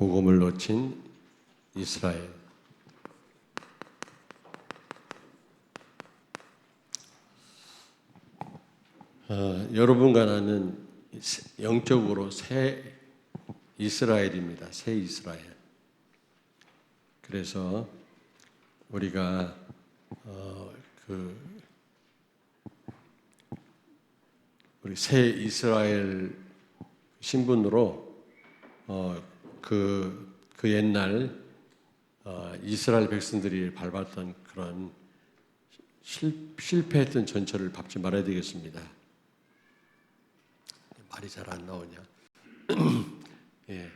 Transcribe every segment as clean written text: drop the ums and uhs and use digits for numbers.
복음을 놓친 이스라엘. 여러분과 나는 영적으로 새 이스라엘입니다. 새 이스라엘. 그래서 우리가 우리 새 이스라엘 신분으로 그 옛날 이스라엘 백성들이 밟았던 그런 실패했던 전철을 밟지 말아야 되겠습니다. 말이 잘 안 나오냐? 예.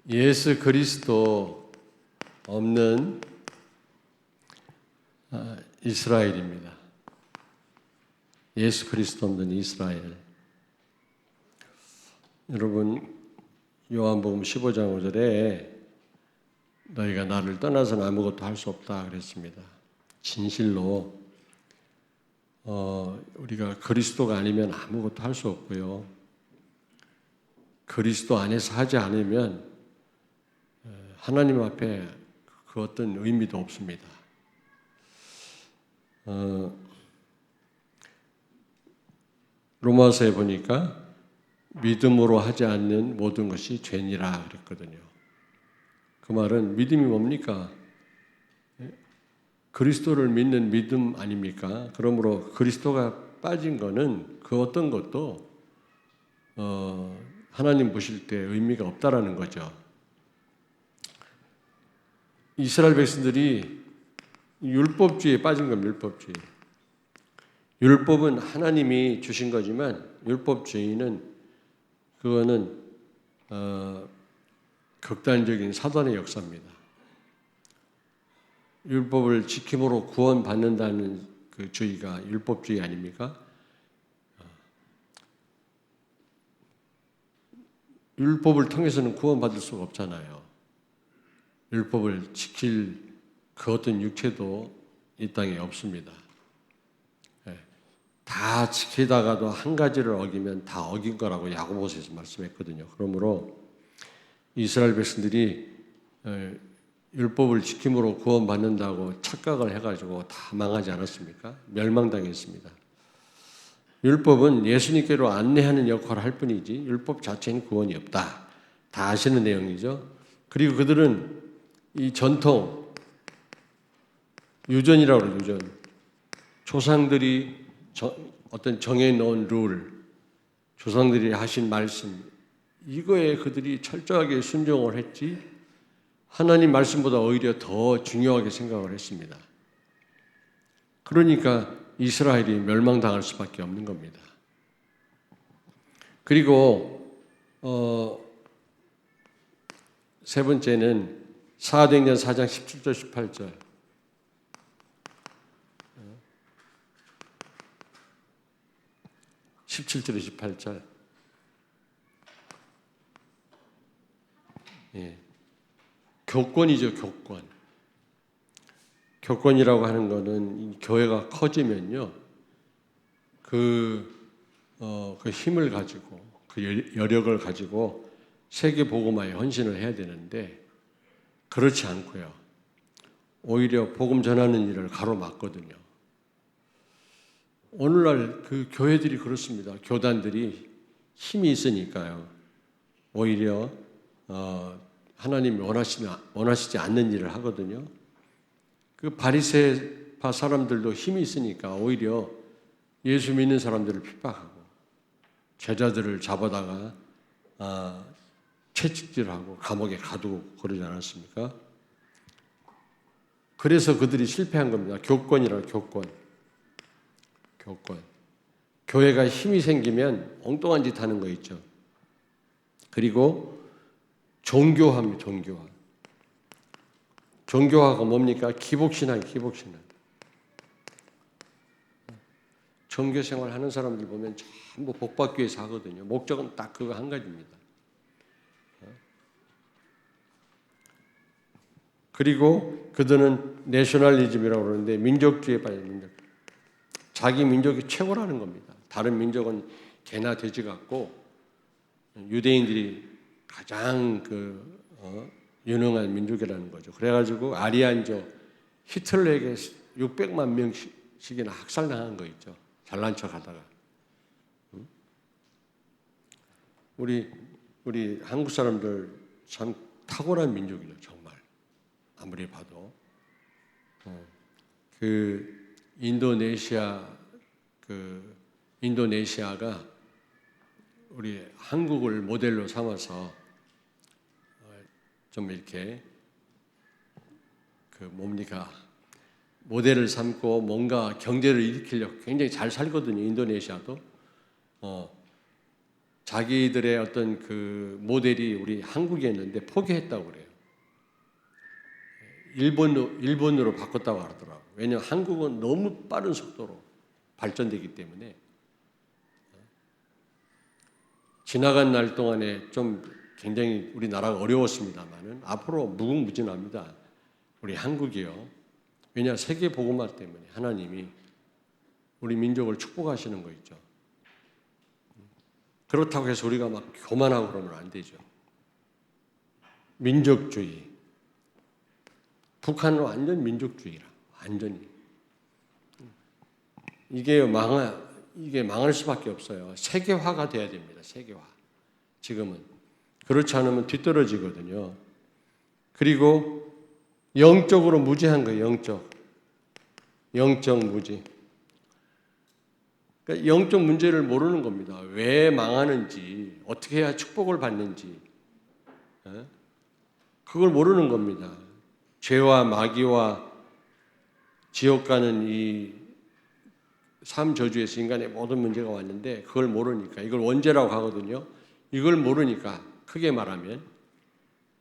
예수 그리스도 없는 이스라엘입니다. 예수 그리스도 없는 이스라엘. 여러분, 요한복음 15장 5절에 너희가 나를 떠나서는 아무것도 할 수 없다 그랬습니다. 진실로 우리가 그리스도가 아니면 아무것도 할 수 없고요. 그리스도 안에서 하지 않으면 하나님 앞에 그 어떤 의미도 없습니다. 로마서에 보니까 믿음으로 하지 않는 모든 것이 죄니라 그랬거든요. 그 말은 믿음이 뭡니까? 그리스도를 믿는 믿음 아닙니까? 그러므로 그리스도가 빠진 거는 그 어떤 것도 하나님 보실 때 의미가 없다라는 거죠. 이스라엘 백성들이 율법주의에 빠진 겁니다. 율법주의. 율법은 하나님이 주신 거지만 율법주의는 그거는 극단적인 사단의 역사입니다. 율법을 지킴으로 구원받는다는 그 주의가 율법주의 아닙니까? 율법을 통해서는 구원받을 수가 없잖아요. 율법을 지킬 그 어떤 육체도 이 땅에 없습니다. 다 지키다가도 한 가지를 어기면 다 어긴 거라고 야고보서에서 말씀했거든요. 그러므로 이스라엘 백성들이 율법을 지킴으로 구원받는다고 착각을 해가지고 다 망하지 않았습니까? 멸망당했습니다. 율법은 예수님께로 안내하는 역할을 할 뿐이지 율법 자체는 구원이 없다. 다 아시는 내용이죠. 그리고 그들은 이 전통, 유전이라고 그래요. 유전. 조상들이 어떤 정해놓은 룰, 조상들이 하신 말씀, 이거에 그들이 철저하게 순종을 했지 하나님 말씀보다 오히려 더 중요하게 생각을 했습니다. 그러니까 이스라엘이 멸망당할 수밖에 없는 겁니다. 그리고 세 번째는 사도행전 4장 17절 18절 17절 18절 예. 교권이죠. 교권이라고 하는 거는 교회가 커지면요 그 힘을 가지고 그 여력을 가지고 세계 복음화에 헌신을 해야 되는데 그렇지 않고요 오히려 복음 전하는 일을 가로막거든요. 오늘날 그 교회들이 그렇습니다. 교단들이 힘이 있으니까요 오히려 하나님이 원하시지 않는 일을 하거든요. 그 바리새파 사람들도 힘이 있으니까 오히려 예수 믿는 사람들을 핍박하고 제자들을 잡아다가 채찍질하고 감옥에 가두고 그러지 않았습니까? 그래서 그들이 실패한 겁니다. 교권이라고 교권. 교회가 힘이 생기면 엉뚱한 짓 하는 거 있죠. 그리고 종교화입니다. 종교화가 뭡니까? 기복신앙. 종교생활 하는 사람들 보면 전부 복받기 위해서 하거든요. 목적은 딱 그거 한 가지입니다. 그리고 그들은 내셔널리즘이라고 그러는데 민족주의에 빠진 자기 민족이 최고라는 겁니다. 다른 민족은 개나 돼지 같고 유대인들이 가장 유능한 민족이라는 거죠. 그래가지고 아리안족 히틀러에게 600만 명씩이나 학살당한 거 있죠. 잘난 척하다가. 우리 한국 사람들 참 탁월한 민족이죠, 정말. 아무리 봐도. 인도네시아가 우리 한국을 모델로 삼아서 좀 이렇게 모델을 삼고 뭔가 경제를 일으키려고 굉장히 잘 살거든요. 인도네시아도 자기들의 어떤 모델이 우리 한국이었는데 포기했다고 그래요. 일본으로 바꿨다고 하더라고요. 왜냐하면 한국은 너무 빠른 속도로 발전되기 때문에 지나간 날 동안에 좀 굉장히 우리나라가 어려웠습니다만은 앞으로 무궁무진합니다. 우리 한국이요. 왜냐 세계 복음화 때문에 하나님이 우리 민족을 축복하시는 거 있죠. 그렇다고 해서 우리가 막 교만하고 그러면 안 되죠. 민족주의. 북한은 완전 민족주의라. 완전히. 이게 망할 수밖에 없어요. 세계화가 돼야 됩니다. 세계화. 지금은. 그렇지 않으면 뒤떨어지거든요. 그리고 영적으로 무지한 거예요. 영적 무지. 그러니까 영적 문제를 모르는 겁니다. 왜 망하는지, 어떻게 해야 축복을 받는지, 그걸 모르는 겁니다. 죄와 마귀와 지옥 가는 이 삶 저주에서 인간의 모든 문제가 왔는데 그걸 모르니까, 이걸 원죄라고 하거든요. 이걸 모르니까, 크게 말하면,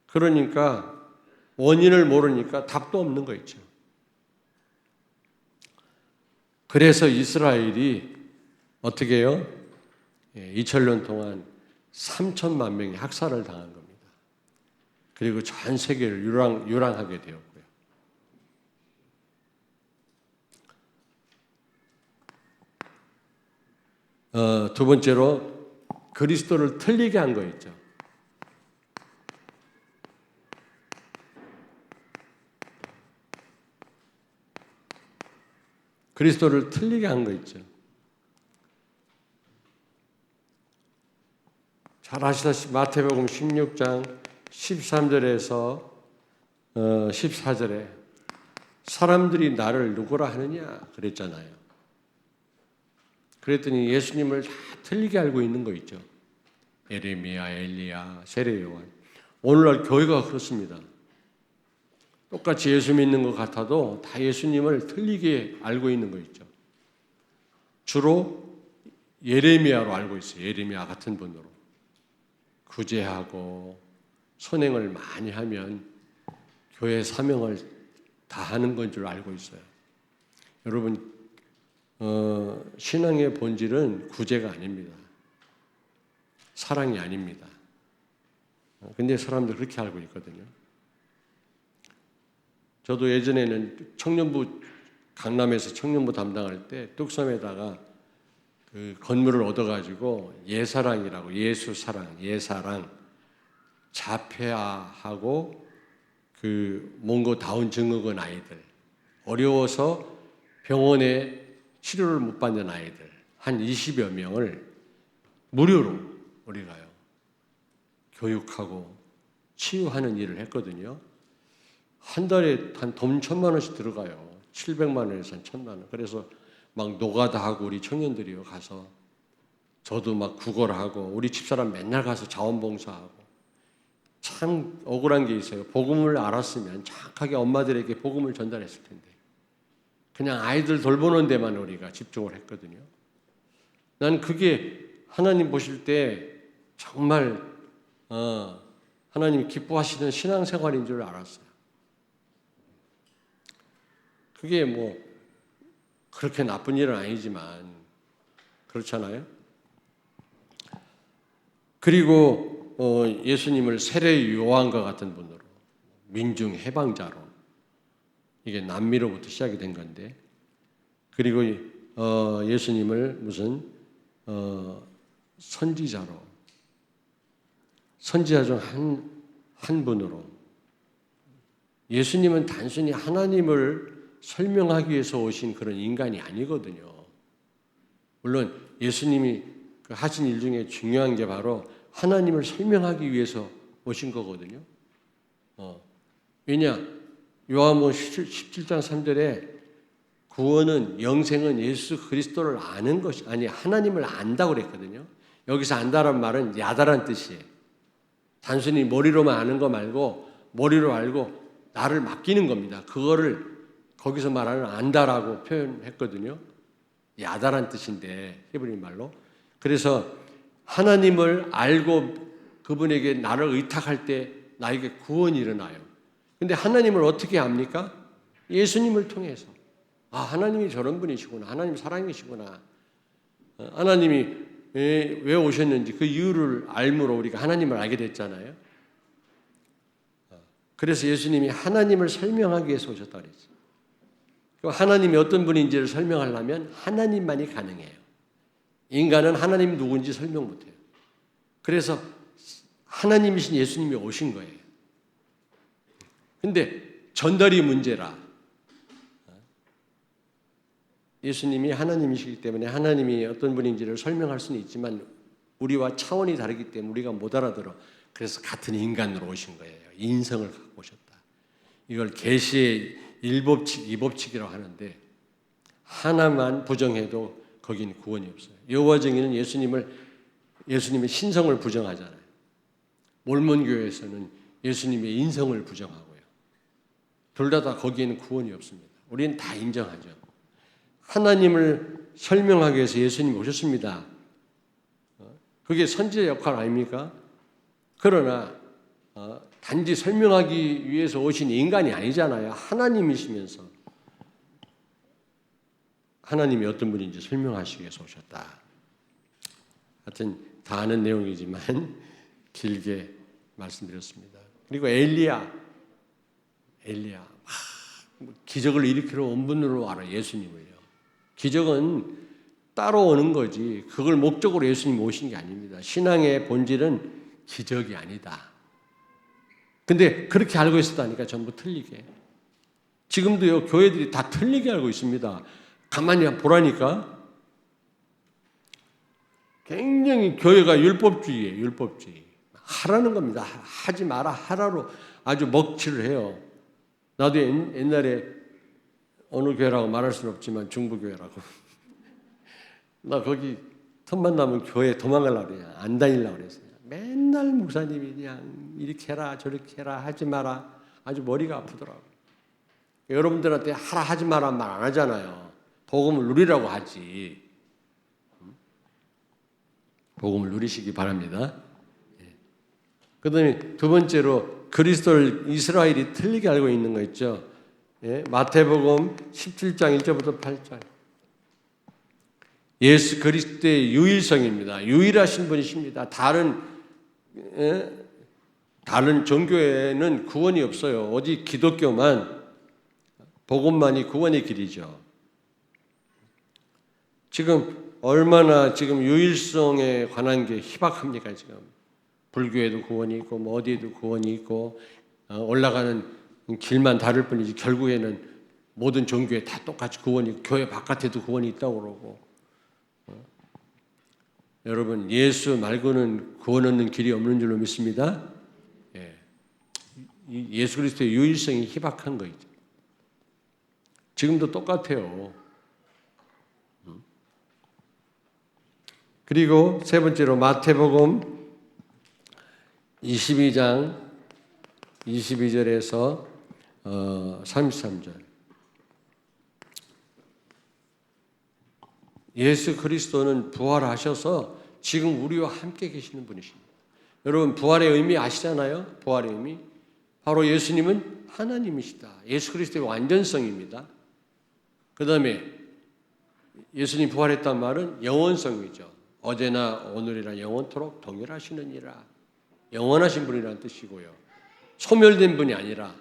그러니까 원인을 모르니까 답도 없는 거 있죠. 그래서 이스라엘이 어떻게 해요? 2000년 동안 3천만 명이 학살을 당한 겁니다. 그리고 전 세계를 유랑하게 되었고요. 두 번째로 그리스도를 틀리게 한 거 있죠. 그리스도를 틀리게 한 거 있죠. 잘 아시다시피 마태복음 16장 13절에서 14절에 사람들이 나를 누구라 하느냐 그랬잖아요. 그랬더니 예수님을 다 틀리게 알고 있는 거 있죠. 예레미야, 엘리야, 세례 요한. 오늘날 교회가 그렇습니다. 똑같이 예수 믿는 것 같아도 다 예수님을 틀리게 알고 있는 거 있죠. 주로 예레미야로 알고 있어요. 예레미야 같은 분으로. 구제하고 선행을 많이 하면 교회 사명을 다하는 건 줄 알고 있어요. 여러분, 신앙의 본질은 구제가 아닙니다. 사랑이 아닙니다. 근데 사람들 그렇게 알고 있거든요. 저도 예전에는 강남에서 청년부 담당할 때 뚝섬에다가 그 건물을 얻어가지고 예사랑이라고, 예사랑 자폐아하고 몽고 다운 증후군 아이들, 어려워서 병원에 치료를 못 받는 아이들 한 20여 명을 무료로 우리가요 교육하고 치유하는 일을 했거든요. 한 달에 한 돈 1,000만 원씩 들어가요. 700만 원에서 1,000만 원. 그래서 막 노가다 하고 우리 청년들이요 가서 저도 막 구걸하고 우리 집사람 맨날 가서 자원봉사하고 참 억울한 게 있어요. 복음을 알았으면 정확하게 엄마들에게 복음을 전달했을 텐데 그냥 아이들 돌보는 데만 우리가 집중을 했거든요. 난 그게 하나님 보실 때 정말 하나님이 기뻐하시는 신앙생활인 줄 알았어요. 그게 뭐 그렇게 나쁜 일은 아니지만 그렇잖아요. 그리고 예수님을 세례 요한과 같은 분으로 민중 해방자로 이게 남미로부터 시작이 된 건데 그리고 예수님을 무슨 선지자로 선지자 중 한 분으로 예수님은 단순히 하나님을 설명하기 위해서 오신 그런 인간이 아니거든요. 물론 예수님이 하신 일 중에 중요한 게 바로 하나님을 설명하기 위해서 오신 거거든요. 왜냐? 요한복음 17장 3절에 구원은 영생은 예수 그리스도를 아는 것이 아니 하나님을 안다고 그랬거든요. 여기서 안다란 말은 야다란 뜻이에요. 단순히 머리로만 아는 거 말고 머리로 알고 나를 맡기는 겁니다. 그거를 거기서 말하는 안다라고 표현했거든요. 야다란 뜻인데 히브리 말로. 그래서 하나님을 알고 그분에게 나를 의탁할 때 나에게 구원이 일어나요. 근데 하나님을 어떻게 압니까? 예수님을 통해서. 아, 하나님이 저런 분이시구나. 하나님 사랑이시구나. 하나님이 왜 오셨는지 그 이유를 알므로 우리가 하나님을 알게 됐잖아요. 그래서 예수님이 하나님을 설명하기 위해서 오셨다고 그랬어요. 하나님이 어떤 분인지를 설명하려면 하나님만이 가능해요. 인간은 하나님 누군지 설명 못해요. 그래서 하나님이신 예수님이 오신 거예요. 근데 전달이 문제라. 예수님이 하나님이시기 때문에 하나님이 어떤 분인지를 설명할 수는 있지만 우리와 차원이 다르기 때문에 우리가 못 알아들어. 그래서 같은 인간으로 오신 거예요. 인성을 갖고 오셨다. 이걸 계시의 1법칙, 2법칙이라고 하는데 하나만 부정해도 거긴 구원이 없어요. 여호와 증인은 예수님의 신성을 부정하잖아요. 몰몬교회에서는 예수님의 인성을 부정하고요. 둘 다 거기에는 구원이 없습니다. 우리는 다 인정하죠. 하나님을 설명하기 위해서 예수님이 오셨습니다. 그게 선지자 역할 아닙니까? 그러나 단지 설명하기 위해서 오신 인간이 아니잖아요. 하나님이시면서 하나님이 어떤 분인지 설명하시기 위해서 오셨다. 하여튼 다 아는 내용이지만 길게 말씀드렸습니다. 그리고 엘리야 기적을 일으키러 온 분으로 알아. 예수님을요. 기적은 따로 오는 거지 그걸 목적으로 예수님이 오신 게 아닙니다. 신앙의 본질은 기적이 아니다. 근데 그렇게 알고 있었다니까 전부 틀리게. 지금도요 교회들이 다 틀리게 알고 있습니다. 가만히 보라니까 굉장히 교회가 율법주의예요. 율법주의. 하라는 겁니다. 하지 마라 하라로 아주 먹칠을 해요. 나도 옛날에 어느 교회라고 말할 수는 없지만 중부교회라고 나 거기 틈만 나면 교회 도망가려고 그래요. 안 다니려고 그랬어요. 맨날 목사님이 그냥 이렇게 해라 저렇게 해라 하지 마라 아주 머리가 아프더라고요. 여러분들한테 하라 하지 마라 말 안 하잖아요. 복음을 누리라고 하지. 복음을 누리시기 바랍니다. 그 다음에 두 번째로 그리스도를 이스라엘이 틀리게 알고 있는 거 있죠. 마태복음 17장 1절부터 8절. 예수 그리스도의 유일성입니다. 유일하신 분이십니다. 다른 종교에는 구원이 없어요. 오직 기독교만 복음만이 구원의 길이죠. 지금 얼마나 지금 유일성에 관한 게 희박합니까 지금. 불교에도 구원이 있고 뭐 어디에도 구원이 있고 올라가는 길만 다를 뿐이지 결국에는 모든 종교에 다 똑같이 구원이 있고 교회 바깥에도 구원이 있다고 그러고 여러분 예수 말고는 구원 얻는 길이 없는 줄로 믿습니다. 예수 그리스도의 유일성이 희박한 거죠. 지금도 똑같아요. 그리고 세 번째로 마태복음 22장 22절에서 33절. 예수 그리스도는 부활하셔서 지금 우리와 함께 계시는 분이십니다. 여러분 부활의 의미 아시잖아요? 부활의 의미. 바로 예수님은 하나님이시다. 예수 그리스도의 완전성입니다. 그 다음에 예수님 부활했단 말은 영원성이죠. 어제나 오늘이나 영원토록 동일하시느니라. 영원하신 분이라는 뜻이고요. 소멸된 분이 아니라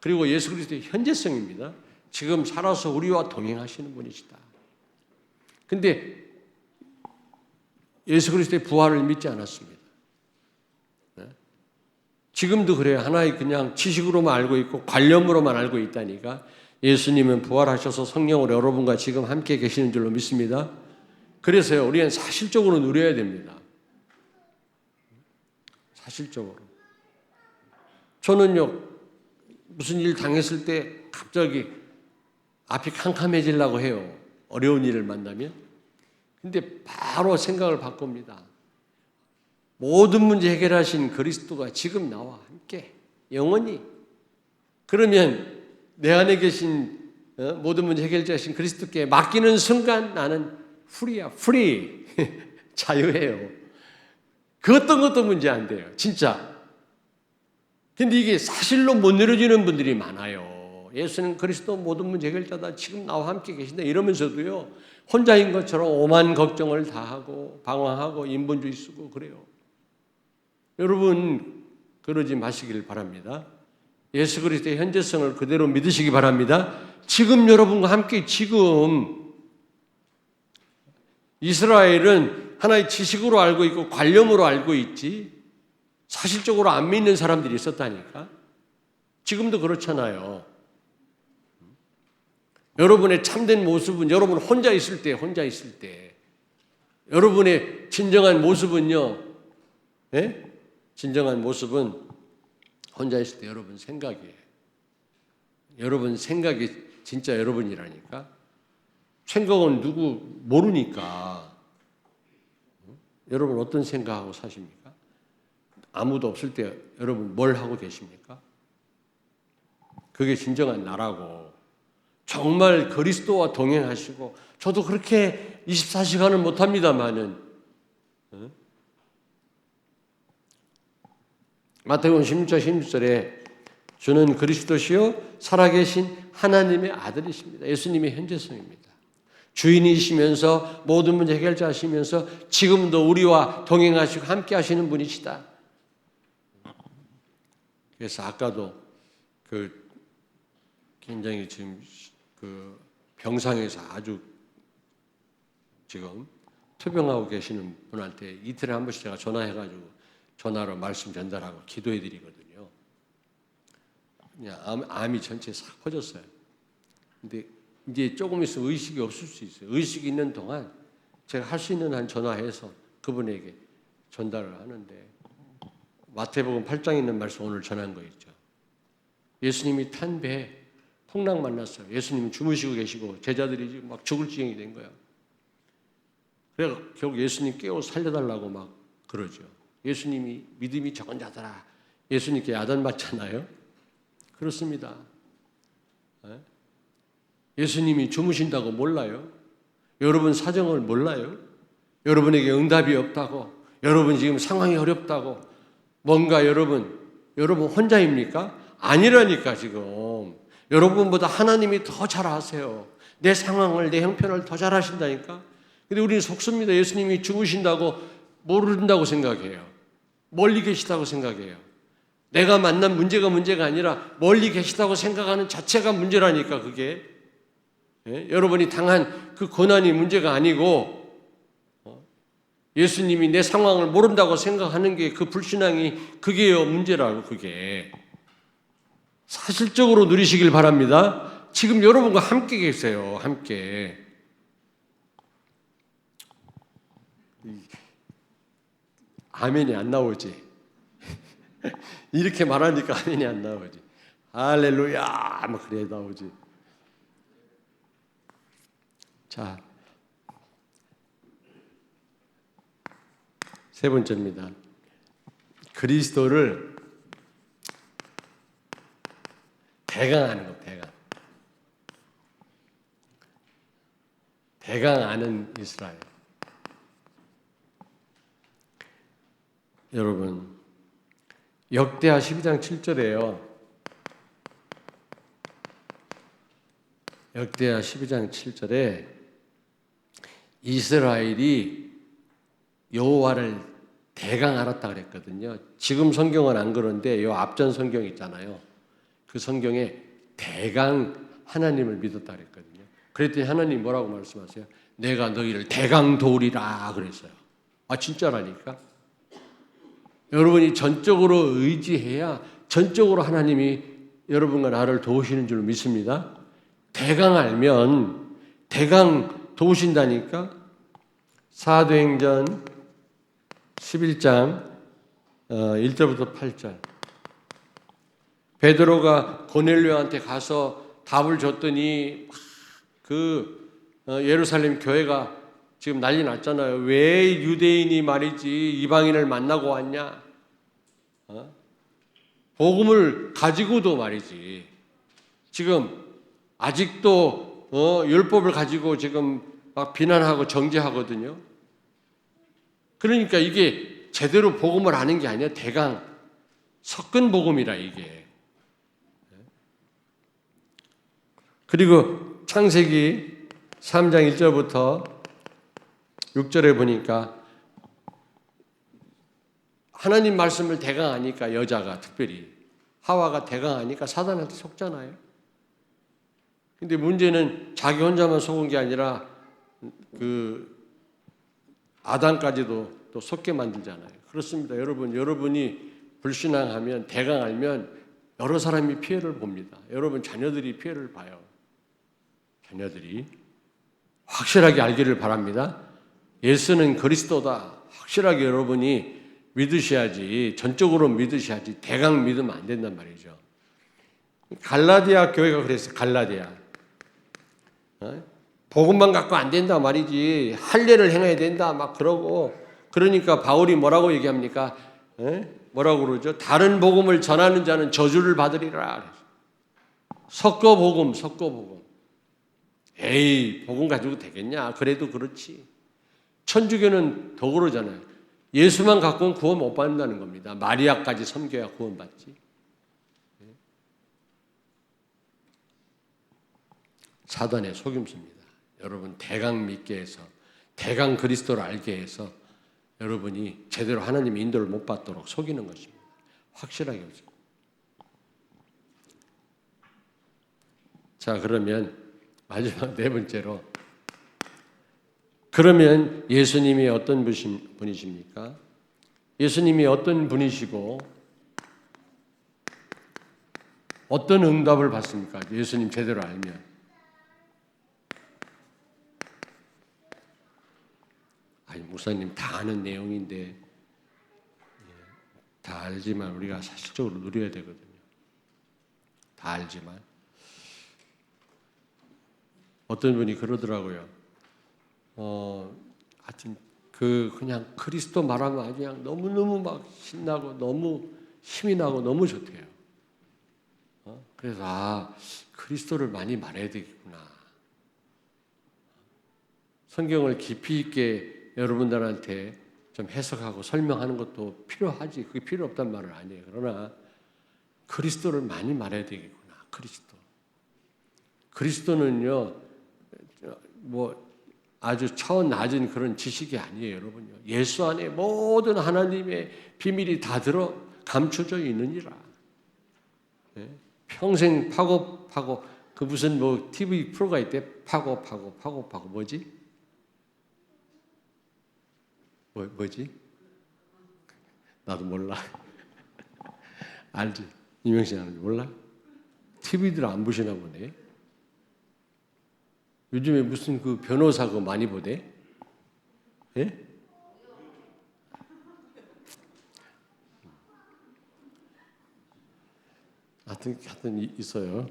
그리고 예수 그리스도의 현재성입니다. 지금 살아서 우리와 동행하시는 분이시다. 근데 예수 그리스도의 부활을 믿지 않았습니다. 지금도 그래요. 하나의 그냥 지식으로만 알고 있고 관념으로만 알고 있다니까. 예수님은 부활하셔서 성령으로 여러분과 지금 함께 계시는 줄로 믿습니다. 그래서요, 우리는 사실적으로 누려야 됩니다. 사실적으로. 저는요, 무슨 일 당했을 때 갑자기 앞이 캄캄해지려고 해요. 어려운 일을 만나면. 근데 바로 생각을 바꿉니다. 모든 문제 해결하신 그리스도가 지금 나와 함께 영원히. 그러면 내 안에 계신 모든 문제 해결자신 그리스도께 맡기는 순간 나는 프리야, 프리. 자유해요. 그 어떤 것도 문제 안 돼요. 진짜. 근데 이게 사실로 못 누려지는 분들이 많아요. 예수는 그리스도 모든 문제 해결자다. 지금 나와 함께 계신다. 이러면서도요, 혼자인 것처럼 오만 걱정을 다 하고 방황하고 인본주의 쓰고 그래요. 여러분 그러지 마시길 바랍니다. 예수 그리스도의 현재성을 그대로 믿으시기 바랍니다. 지금 여러분과 함께 지금 이스라엘은 하나의 지식으로 알고 있고 관념으로 알고 있지 사실적으로 안 믿는 사람들이 있었다니까. 지금도 그렇잖아요. 여러분의 참된 모습은 여러분 혼자 있을 때, 여러분의 진정한 모습은요, 예? 진정한 모습은 혼자 있을 때 여러분 생각이에요. 여러분 생각이 진짜 여러분이라니까. 생각은 누구 모르니까. 여러분 어떤 생각하고 사십니까? 아무도 없을 때 여러분 뭘 하고 계십니까? 그게 진정한 나라고. 정말 그리스도와 동행하시고, 저도 그렇게 24시간은 못합니다만은, 마태복음 16장 16절에 주는 그리스도시요 살아계신 하나님의 아들이십니다. 예수님의 현재성입니다. 주인이시면서 모든 문제 해결자시면서 지금도 우리와 동행하시고 함께 하시는 분이시다. 그래서 아까도 굉장히 지금 병상에서 아주 지금 투병하고 계시는 분한테 이틀에 한 번씩 제가 전화해가지고 전화로 말씀 전달하고 기도해 드리거든요. 그냥 암이 전체에 싹 퍼졌어요. 근데 이제 조금 있으면 의식이 없을 수 있어요. 의식이 있는 동안 제가 할 수 있는 한 전화해서 그분에게 전달을 하는데, 마태복음 8장에 있는 말씀 오늘 전한 거 있죠. 예수님이 탄 배에 풍랑 만났어요. 예수님이 주무시고 계시고 제자들이 막 죽을 지경이 된 거야. 그래서 결국 예수님 깨워 살려달라고 막 그러죠. 예수님이 믿음이 적은 자들아, 예수님께 야단맞잖아요. 그렇습니다. 예수님이 주무신다고 몰라요? 여러분 사정을 몰라요? 여러분에게 응답이 없다고, 여러분 지금 상황이 어렵다고, 뭔가 여러분 혼자입니까? 아니라니까. 지금 여러분보다 하나님이 더 잘 아세요. 내 상황을, 내 형편을 더 잘 아신다니까. 근데 우리는 속습니다. 예수님이 주무신다고 모른다고 생각해요. 멀리 계시다고 생각해요. 내가 만난 문제가 아니라 멀리 계시다고 생각하는 자체가 문제라니까. 그게 여러분이 당한 그 고난이 문제가 아니고, 예수님이 내 상황을 모른다고 생각하는 게, 그 불신앙이 그게요 문제라고. 그게 사실적으로 누리시길 바랍니다. 지금 여러분과 함께 계세요. 함께. 아멘이 안 나오지. 이렇게 말하니까 아멘이 안 나오지. 할렐루야 막 그래 나오지. 자, 세 번째입니다. 그리스도를 대강하는 것. 대강하는 이스라엘. 여러분, 역대하 12장 7절에요. 역대하 12장 7절에 이스라엘이 여호와를 대강 알았다 그랬거든요. 지금 성경은 안 그런데 요 앞전 성경 있잖아요. 그 성경에 대강 하나님을 믿었다 그랬거든요. 그랬더니 하나님 뭐라고 말씀하세요? 내가 너희를 대강 도우리라 그랬어요. 아 진짜라니까. 여러분이 전적으로 의지해야 전적으로 하나님이 여러분과 나를 도우시는 줄 믿습니다. 대강 알면 대강 도우신다니까. 사도행전 11장 1절부터 8절. 베드로가 고넬료한테 가서 답을 줬더니 예루살렘 교회가 지금 난리 났잖아요. 왜 유대인이 말이지 이방인을 만나고 왔냐? 복음을 가지고도 말이지. 지금 아직도 율법을 가지고 지금 막 비난하고 정죄하거든요. 그러니까 이게 제대로 복음을 아는 게 아니야. 대강 섞은 복음이라 이게. 그리고 창세기 3장 1절부터 6절에 보니까 하나님 말씀을 대강 아니까 여자가 특별히 하와가 대강 아니까 사단한테 속잖아요. 근데 문제는 자기 혼자만 속은 게 아니라 아담까지도 또 속게 만들잖아요. 그렇습니다. 여러분이 불신앙하면 대강 알면 여러 사람이 피해를 봅니다. 여러분 자녀들이 피해를 봐요. 자녀들이 확실하게 알기를 바랍니다. 예수는 그리스도다. 확실하게 여러분이 믿으셔야지, 전적으로 믿으셔야지 대강 믿으면 안 된단 말이죠. 갈라디아 교회가 그랬어요. 갈라디아. 복음만 갖고 안 된다 말이지. 할례를 행해야 된다 막 그러고. 그러니까 바울이 뭐라고 얘기합니까? 뭐라고 그러죠? 다른 복음을 전하는 자는 저주를 받으리라. 섞어 복음. 에이, 복음 가지고 되겠냐? 그래도 그렇지. 천주교는 더 그러잖아요. 예수만 갖고는 구원 못 받는다는 겁니다. 마리아까지 섬겨야 구원받지. 사단의 속임수입니다. 여러분 대강 믿게 해서, 대강 그리스도를 알게 해서 여러분이 제대로 하나님의 인도를 못 받도록 속이는 것입니다. 확실하게 보세요. 자, 그러면 마지막 네 번째로, 그러면 예수님이 어떤 분이십니까? 예수님이 어떤 분이시고 어떤 응답을 받습니까? 예수님 제대로 알면. 아니, 목사님 다 아는 내용인데 다 알지만 우리가 사실적으로 누려야 되거든요. 다 알지만 어떤 분이 그러더라고요. 하여튼 그냥 그리스도 말하면 아주 그냥 너무너무 막 신나고 너무 힘이 나고 너무 좋대요. 그래서 그리스도를 많이 말해야 되겠구나. 성경을 깊이 있게 여러분들한테 좀 해석하고 설명하는 것도 필요하지. 그게 필요 없단 말은 아니에요. 그러나 그리스도를 많이 말해야 되겠구나. 그리스도는요, 뭐 아주 차원 낮은 그런 지식이 아니에요, 여러분요. 예수 안에 모든 하나님의 비밀이 다 감춰져 있느니라. 평생 파고 그 무슨 뭐 TV 프로가 있대. 파고 뭐지? 뭐지? 나도 몰라. 알지? 이명신 아는지 몰라? TV들 안 보시나 보네. 요즘에 무슨 그 변호사 그거 많이 보대? 예? 하여튼 있어요.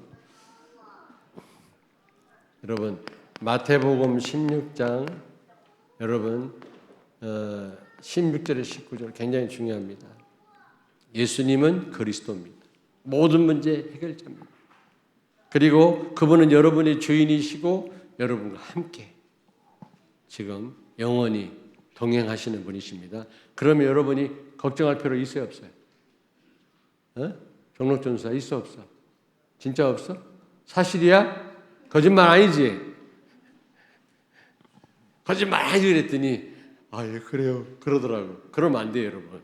여러분 마태복음 16장 여러분 16절에 19절 굉장히 중요합니다. 예수님은 그리스도입니다. 모든 문제 해결자입니다. 그리고 그분은 여러분의 주인이시고 여러분과 함께 지금 영원히 동행하시는 분이십니다. 그러면 여러분이 걱정할 필요 있어요, 없어요? 정록전사 있어, 없어? 진짜 없어? 사실이야? 거짓말 아니지? 거짓말 아니지 그랬더니 예, 그래요. 그러더라고. 그러면 안 돼요, 여러분.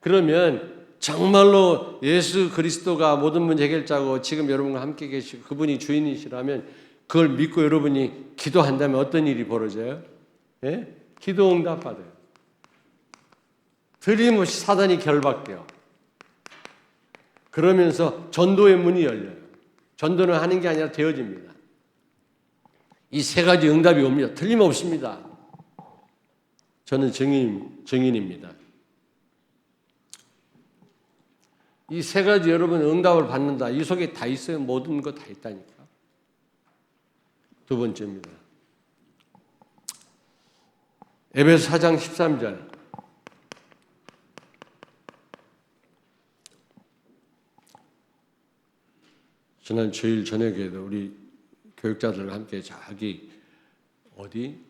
그러면 정말로 예수 그리스도가 모든 문제 해결자고 지금 여러분과 함께 계시고 그분이 주인이시라면 그걸 믿고 여러분이 기도한다면 어떤 일이 벌어져요? 예? 기도 응답 받아요. 틀림없이 사단이 결박돼요. 그러면서 전도의 문이 열려요. 전도는 하는 게 아니라 되어집니다. 이 세 가지 응답이 옵니다. 틀림없습니다. 저는 증인입니다. 이 세 가지 여러분 응답을 받는다. 이 속에 다 있어요. 모든 거 다 있다니까. 두 번째입니다. 에베소 4장 13절. 지난 주일 저녁에도 우리 교육자들과 함께 저기 어디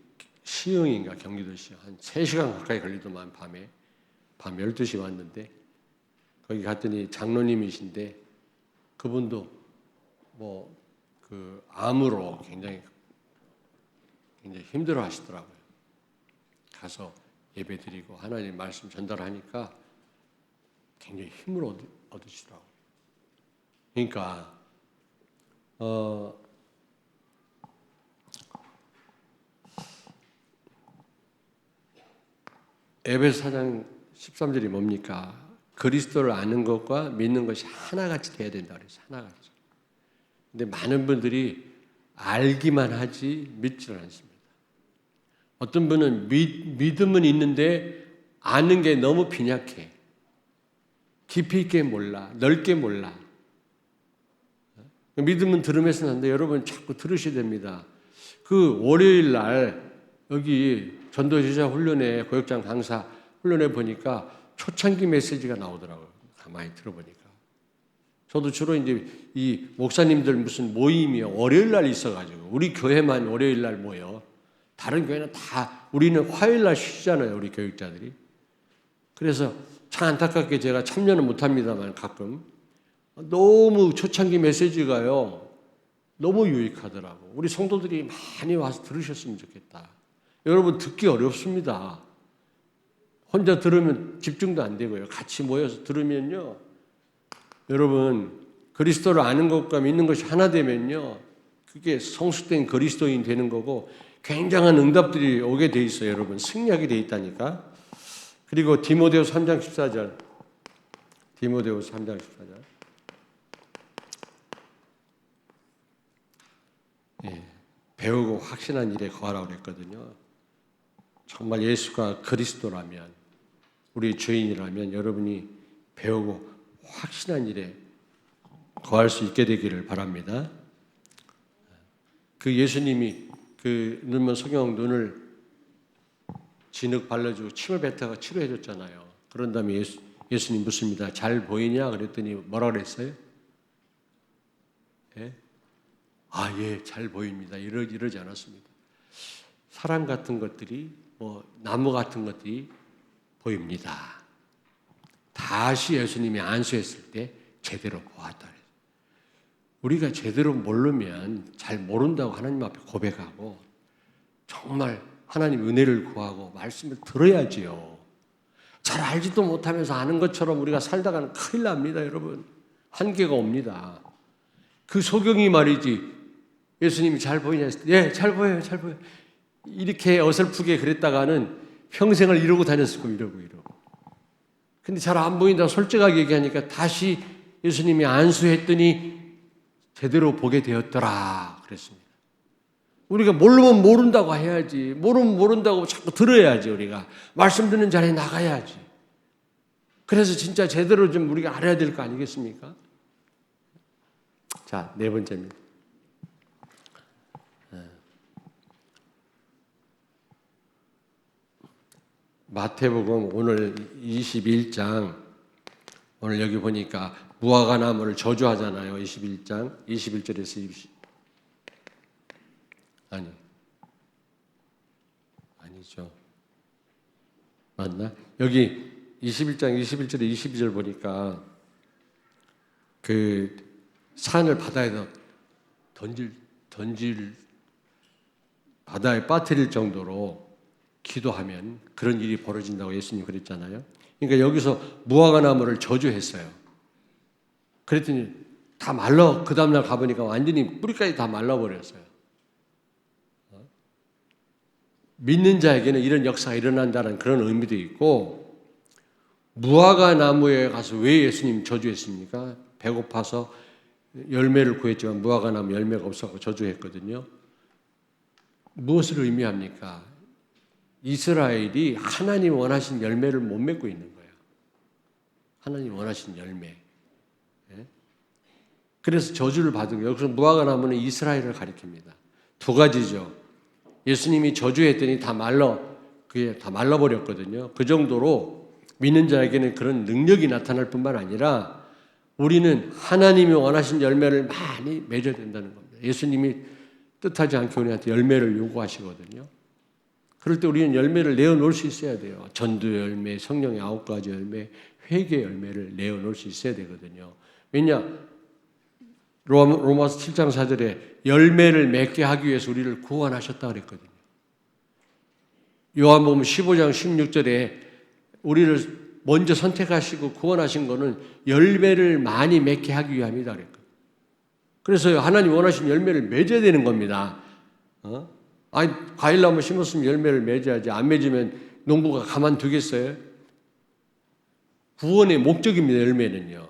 시흥인가 경기도 시흥 한 3시간 가까이 걸리더만 밤 12시 왔는데 거기 갔더니 장로님이신데 그분도 뭐 그 암으로 굉장히 힘들어 하시더라고요. 가서 예배 드리고 하나님 말씀 전달하니까 굉장히 힘을 얻으시더라고요. 그러니까 에베소 4장 13절이 뭡니까? 그리스도를 아는 것과 믿는 것이 하나같이 돼야 된다 그랬어요. 하나같이. 근데 많은 분들이 알기만 하지 믿지를 않습니다. 어떤 분은 믿음은 있는데 아는 게 너무 빈약해. 깊이 있게 몰라. 넓게 몰라. 믿음은 들으면서 하는데 여러분 자꾸 들으셔야 됩니다. 그 월요일 날 여기 전도지자 훈련회 고역장 강사 훈련회 보니까 초창기 메시지가 나오더라고요. 가만히 들어보니까. 저도 주로 이제 이 목사님들 무슨 모임이 월요일 날 있어가지고 우리 교회만 월요일 날 모여. 다른 교회는 다 우리는 화요일 날 쉬잖아요. 우리 교육자들이. 그래서 참 안타깝게 제가 참여는 못합니다만 가끔 너무 초창기 메시지가요. 너무 유익하더라고. 우리 성도들이 많이 와서 들으셨으면 좋겠다. 여러분 듣기 어렵습니다. 혼자 들으면 집중도 안 되고요. 같이 모여서 들으면요. 여러분 그리스도를 아는 것과 믿는 것이 하나 되면요. 그게 성숙된 그리스도인 되는 거고 굉장한 응답들이 오게 돼 있어요. 여러분 승리하게 돼 있다니까. 그리고 디모데후서 3장 14절. 디모데후서 3장 14절. 예, 배우고 확신한 일에 거하라고 그랬거든요. 정말 예수가 그리스도라면 우리 주인이라면 여러분이 배우고 확신한 일에 거할 수 있게 되기를 바랍니다. 그 예수님이 그 눈먼 소경 눈을 진흙 발라주고 침을 뱉다가 치료해 줬잖아요. 그런 다음에 예수님 묻습니다. 잘 보이냐? 그랬더니 뭐라 그랬어요? 예? 아, 예, 잘 보입니다. 이러지 않았습니다. 사람 같은 것들이 뭐 나무 같은 것들이 보입니다. 다시 예수님이 안수했을 때 제대로 보았다. 우리가 제대로 모르면 잘 모른다고 하나님 앞에 고백하고 정말 하나님 은혜를 구하고 말씀을 들어야지요. 잘 알지도 못하면서 아는 것처럼 우리가 살다가는 큰일 납니다, 여러분. 한계가 옵니다. 그 소경이 말이지 예수님이 잘 보이냐 했을 때 예, 잘 보여요, 잘 보여요. 이렇게 어설프게 그랬다가는 평생을 이러고 다녔을 거고 이러고. 근데 잘 안 보인다고 솔직하게 얘기하니까 다시 예수님이 안수했더니 제대로 보게 되었더라 그랬습니다. 우리가 모르면 모른다고 해야지. 모르면 모른다고 자꾸 들어야지. 우리가 말씀 듣는 자리에 나가야지. 그래서 진짜 제대로 좀 우리가 알아야 될 거 아니겠습니까? 자, 네 번째입니다. 마태복음 오늘 21장 오늘 여기 보니까 무화과 나무를 저주하잖아요. 21장 21절에서 20 아니죠. 맞나? 여기 21장 21절에 22절 보니까 그 산을 바다에다 던질 바다에 빠뜨릴 정도로 기도하면 그런 일이 벌어진다고 예수님 그랬잖아요. 그러니까 여기서 무화과 나무를 저주했어요. 그랬더니 다 말라, 그 다음날 가보니까 완전히 뿌리까지 다 말라버렸어요. 믿는 자에게는 이런 역사가 일어난다는 그런 의미도 있고, 무화과 나무에 가서 왜 예수님 저주했습니까? 배고파서 열매를 구했지만 무화과 나무 열매가 없어서 저주했거든요. 무엇을 의미합니까? 이스라엘이 하나님 원하신 열매를 못 맺고 있는 거예요. 하나님 원하신 열매. 그래서 저주를 받은 거예요. 여기서 무화과 나무는 이스라엘을 가리킵니다. 두 가지죠. 예수님이 저주했더니 그게 다 말라버렸거든요. 그 정도로 믿는 자에게는 그런 능력이 나타날 뿐만 아니라 우리는 하나님이 원하신 열매를 많이 맺어야 된다는 겁니다. 예수님이 뜻하지 않게 우리한테 열매를 요구하시거든요. 그럴 때 우리는 열매를 내어놓을 수 있어야 돼요. 전도 열매, 성령의 9가지 열매, 회개 열매를 내어놓을 수 있어야 되거든요. 왜냐? 로마서 7장 4절에 열매를 맺게 하기 위해서 우리를 구원하셨다 그랬거든요. 요한복음 15장 16절에 우리를 먼저 선택하시고 구원하신 거는 열매를 많이 맺게 하기 위함이다 그랬거든요. 그래서 하나님 원하신 열매를 맺어야 되는 겁니다. 아니, 과일나무 심었으면 열매를 맺어야지. 안 맺으면 농부가 가만두겠어요? 구원의 목적입니다. 열매는요.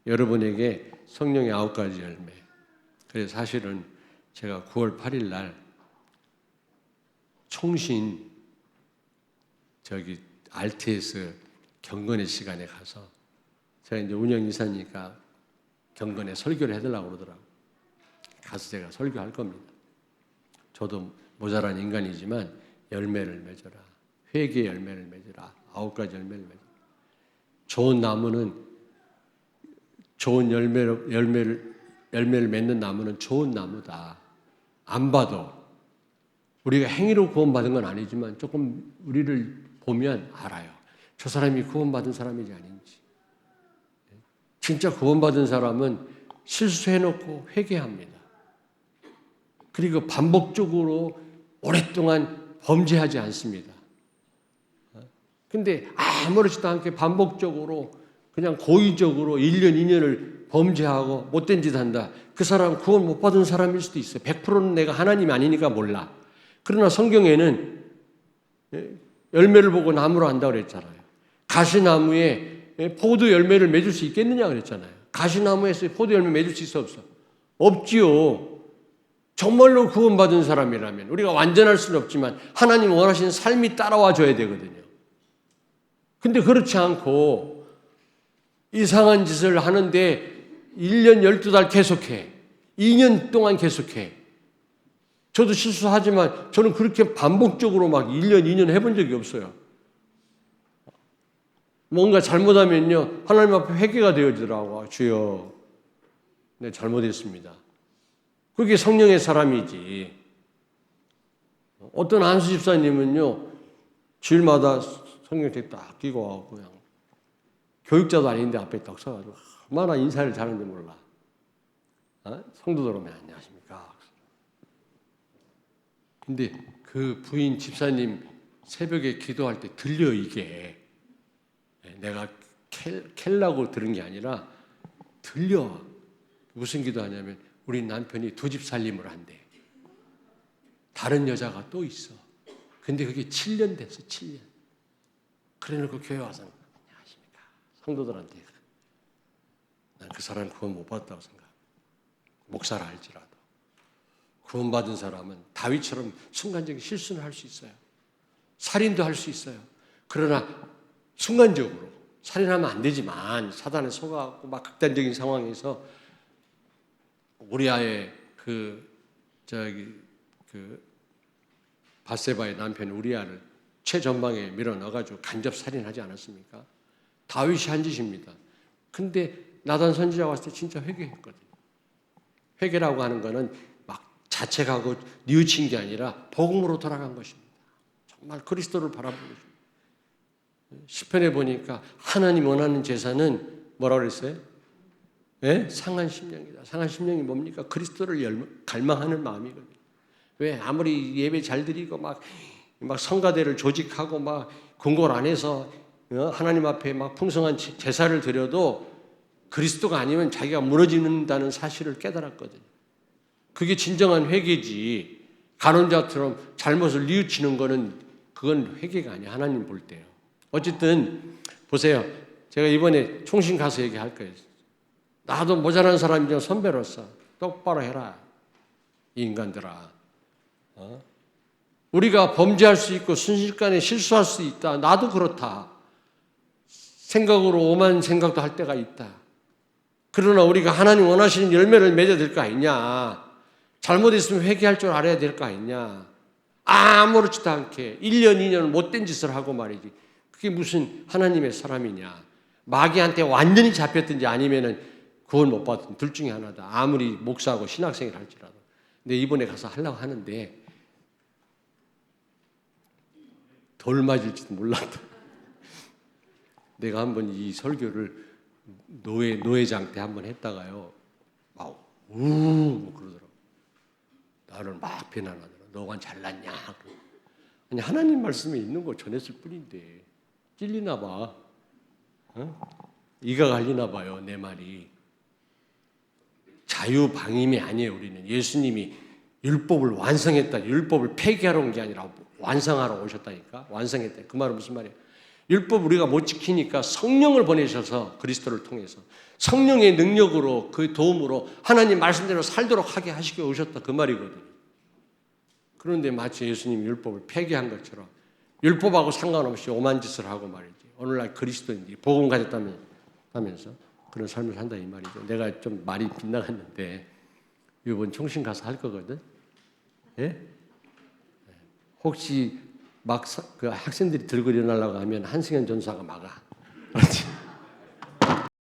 여러분에게 성령의 9가지 열매. 그래서 사실은 제가 9월 8일 날 총신 RTS 경건의 시간에 가서 제가 이제 운영 이사니까 경건에 설교를 해달라고 그러더라고요. 가서 제가 설교할 겁니다. 저도 모자란 인간이지만 열매를 맺어라. 회개의 열매를 맺어라. 9가지 열매를 맺어라. 좋은 나무는 좋은 열매를 맺는 나무는 좋은 나무다. 안 봐도 우리가 행위로 구원받은 건 아니지만 조금 우리를 보면 알아요. 저 사람이 구원받은 사람인지 아닌지. 진짜 구원받은 사람은 실수해놓고 회개합니다. 그리고 반복적으로 오랫동안 범죄하지 않습니다. 근데 아무렇지도 않게 반복적으로 그냥 고의적으로 1년, 2년을 범죄하고 못된 짓 한다. 그 사람 구원 못 받은 사람일 수도 있어요. 100%는 내가 하나님이 아니니까 몰라. 그러나 성경에는 열매를 보고 나무로 안다고 그랬잖아요. 가시나무에 포도 열매를 맺을 수 있겠느냐 그랬잖아요. 가시나무에서 포도 열매 맺을 수 있어 없어? 없지요. 정말로 구원받은 사람이라면 우리가 완전할 수는 없지만 하나님 원하시는 삶이 따라와 줘야 되거든요. 근데 그렇지 않고 이상한 짓을 하는데 1년 12달 계속해. 2년 동안 계속해. 저도 실수하지만 저는 그렇게 반복적으로 막 1년, 2년 해본 적이 없어요. 뭔가 잘못하면요, 하나님 앞에 회개가 되어지더라고요. 주여, 네, 잘못했습니다. 그게 성령의 사람이지. 어떤 안수 집사님은요, 주일마다 성경책 딱 끼고 와서 그냥 교육자도 아닌데 앞에 딱 서가지고 얼마나 인사를 잘하는지 몰라. 성도들 오면 안녕하십니까. 근데 그 부인 집사님 새벽에 기도할 때 들려 이게. 내가 캘라고 들은 게 아니라 들려. 무슨 기도하냐면 우리 남편이 2집 살림을 한대. 다른 여자가 또 있어. 근데 그게 7년 됐어. 7년. 그래놓고 교회 와서 안녕하십니까. 성도들한테 난 그 사람 구원 못 받았다고 생각해. 목사라 할지라도. 구원받은 사람은 다윗처럼 순간적인 실수는 할 수 있어요. 살인도 할 수 있어요. 그러나 순간적으로 살인하면 안 되지만 사단에 속아갖고 막 극단적인 상황에서 우리아의 밧세바의 남편 우리아를 최전방에 밀어 넣어가지고 간접 살인하지 않았습니까? 다윗이 한 짓입니다. 근데 나단 선지자가 왔을 때 진짜 회개했거든요. 회개라고 하는 거는 막 자책하고 뉘우친 게 아니라 복음으로 돌아간 것입니다. 정말 그리스도를 바라보는 것입니다. 시편에 보니까 하나님 원하는 제사는 뭐라고 그랬어요? 네? 상한 심령이다. 상한 심령이 뭡니까? 그리스도를 갈망하는 마음이거든요. 왜? 아무리 예배 잘 드리고 막 성가대를 조직하고 막 궁궐 안에서 하나님 앞에 막 풍성한 제사를 드려도 그리스도가 아니면 자기가 무너진다는 사실을 깨달았거든요. 그게 진정한 회개지. 간혼자처럼 잘못을 뉘우치는 거는 그건 회개가 아니야. 하나님 볼 때요. 어쨌든 보세요. 제가 이번에 총신 가서 얘기할 거예요. 나도 모자란 사람이죠. 선배로서 똑바로 해라. 이 인간들아. 우리가 범죄할 수 있고 순식간에 실수할 수 있다. 나도 그렇다. 생각으로 오만 생각도 할 때가 있다. 그러나 우리가 하나님 원하시는 열매를 맺어야 될 거 아니냐. 잘못했으면 회개할 줄 알아야 될 거 아니냐. 아무렇지도 않게 1년, 2년 못된 짓을 하고 말이지. 그게 무슨 하나님의 사람이냐. 마귀한테 완전히 잡혔든지 아니면은 구원 못 받든 둘 중에 하나다. 아무리 목사하고 신학생을 할지라도. 근데 이번에 가서 하려고 하는데 돌 맞을지도 몰랐다. 내가 한번 이 설교를 노회장 때 한번 했다가요. 막 그러더라고. 나를 막 비난하더라. 너가 잘났냐? 아니 하나님 말씀에 있는 거 전했을 뿐인데 찔리나 봐. 이가 갈리나 봐요. 내 말이. 자유방임이 아니에요. 우리는 예수님이 율법을 완성했다. 율법을 폐기하러 온 게 아니라 완성하러 오셨다니까. 완성했다. 그 말은 무슨 말이에요? 율법 우리가 못 지키니까 성령을 보내셔서 그리스도를 통해서 성령의 능력으로 그 도움으로 하나님 말씀대로 살도록 하게 하시기 오셨다. 그 말이거든요. 그런데 마치 예수님이 율법을 폐기한 것처럼 율법하고 상관없이 오만 짓을 하고 말이지. 오늘날 그리스도인들이 복음 가졌다면서 그런 삶을 산다 이 말이죠. 내가 좀 말이 빗나갔는데 이번 총신 가서 할 거거든. 예? 혹시 막 그 학생들이 들고 일어나려고 하면 한승현 전사가 막아. 그렇지?